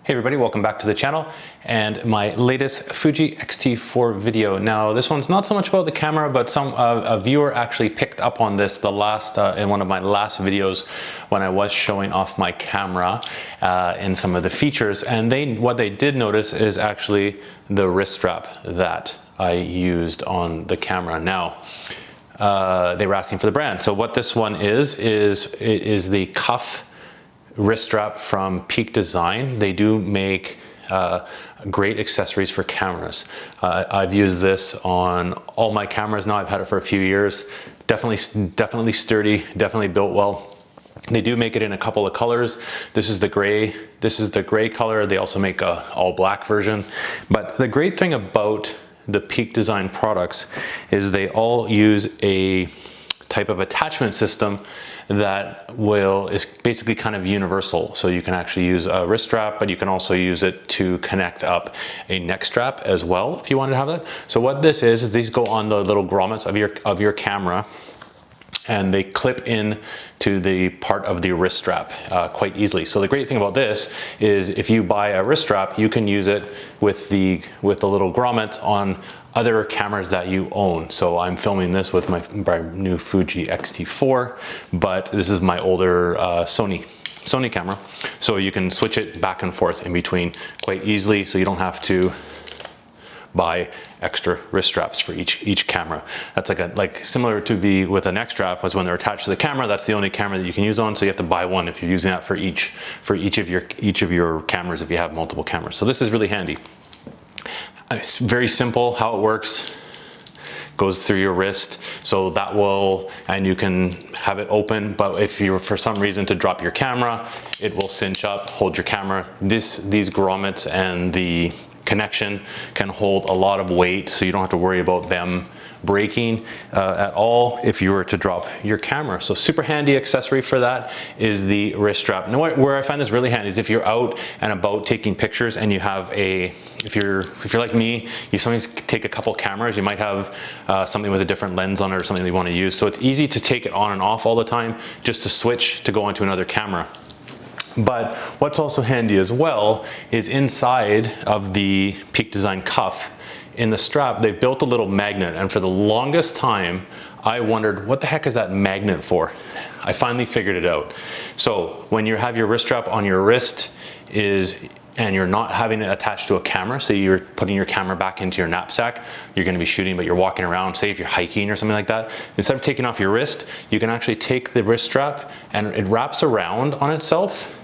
Hey everybody, welcome back to the channel and my latest Fuji X-T4 video. Now this one's not so much about the camera, but a viewer actually picked up on this in one of my last videos when I was showing off my camera in some of the features, and what they did notice is actually the wrist strap that I used on the camera. Now they were asking for the brand. So what this one is it is the cuff wrist strap from Peak Design. They do make great accessories for cameras. I've used this on all my cameras now. I've had it for a few years. Definitely sturdy, definitely built well. They do make it in a couple of colors. This is the gray color. They also make a all black version. But the great thing about the Peak Design products is they all use a type of attachment system that is basically kind of universal. So you can actually use a wrist strap, but you can also use it to connect up a neck strap as well if you wanted to have that. So what this is these go on the little grommets of your camera, and they clip in to the part of the wrist strap quite easily. So the great thing about this is if you buy a wrist strap, you can use it with the little grommets on other cameras that you own. So I'm filming this with my new Fuji X-T4, but this is my older Sony camera. So you can switch it back and forth in between quite easily, so you don't have to buy extra wrist straps for each camera. That's like similar to with a neck strap, was when they're attached to the camera, that's the only camera that you can use on, so you have to buy one if you're using that for each of your cameras if you have multiple cameras. So this is really handy. It's very simple how it works. Goes through your wrist, so and you can have it open, but if you were for some reason to drop your camera, it will cinch up, hold your camera. These grommets and the connection can hold a lot of weight, so you don't have to worry about them breaking at all if you were to drop your camera. So super handy accessory for that is the wrist strap. Now where I find this really handy is if you're out and about taking pictures and you have if you're like me, you sometimes take a couple cameras, you might have something with a different lens on it or something that you want to use. So it's easy to take it on and off all the time, just to switch to go onto another camera. But what's also handy as well is inside of the Peak Design cuff, in the strap, they've built a little magnet, and for the longest time, I wondered, what the heck is that magnet for? I finally figured it out. So when you have your wrist strap on your wrist and you're not having it attached to a camera, so you're putting your camera back into your knapsack, you're gonna be shooting, but you're walking around, say if you're hiking or something like that, instead of taking off your wrist, you can actually take the wrist strap and it wraps around on itself.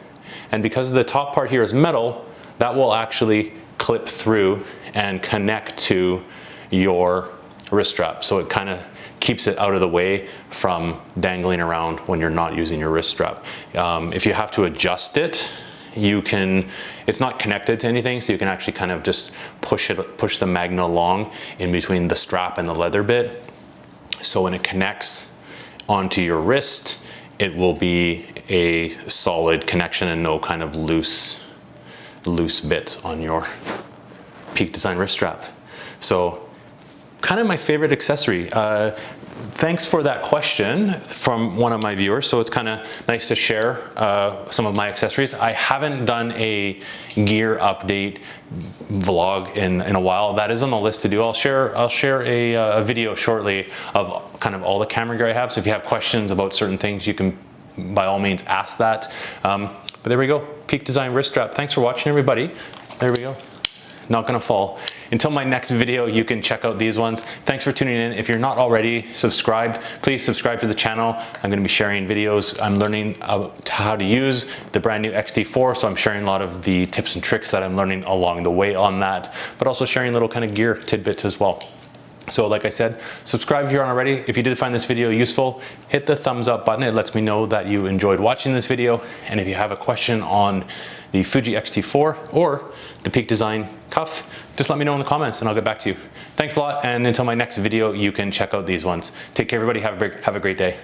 And because the top part here is metal, that will actually clip through and connect to your wrist strap. So it kind of keeps it out of the way from dangling around when you're not using your wrist strap. If you have to adjust it, it's not connected to anything, so you can actually kind of just push the magnet along in between the strap and the leather bit. So when it connects onto your wrist, it will be a solid connection and no kind of loose bits on your Peak Design wrist strap. So kind of my favorite accessory. Thanks for that question from one of my viewers. So it's kind of nice to share some of my accessories. I haven't done a gear update vlog in a while. That is on the list to do. I'll share a video shortly of kind of all the camera gear I have. So if you have questions about certain things, you can by all means ask that. But there we go, Peak Design wrist strap. Thanks for watching, everybody. There we go. Not gonna fall. Until my next video, you can check out these ones. Thanks for tuning in. If you're not already subscribed, please subscribe to the channel. I'm gonna be sharing videos. I'm learning how to use the brand new X-T4, so I'm sharing a lot of the tips and tricks that I'm learning along the way on that, but also sharing little kind of gear tidbits as well. So like I said, subscribe if you aren't already. If you did find this video useful, hit the thumbs up button. It lets me know that you enjoyed watching this video. And if you have a question on the Fuji X-T4 or the Peak Design cuff, just let me know in the comments and I'll get back to you. Thanks a lot, and until my next video, you can check out these ones. Take care, everybody. Have a great day.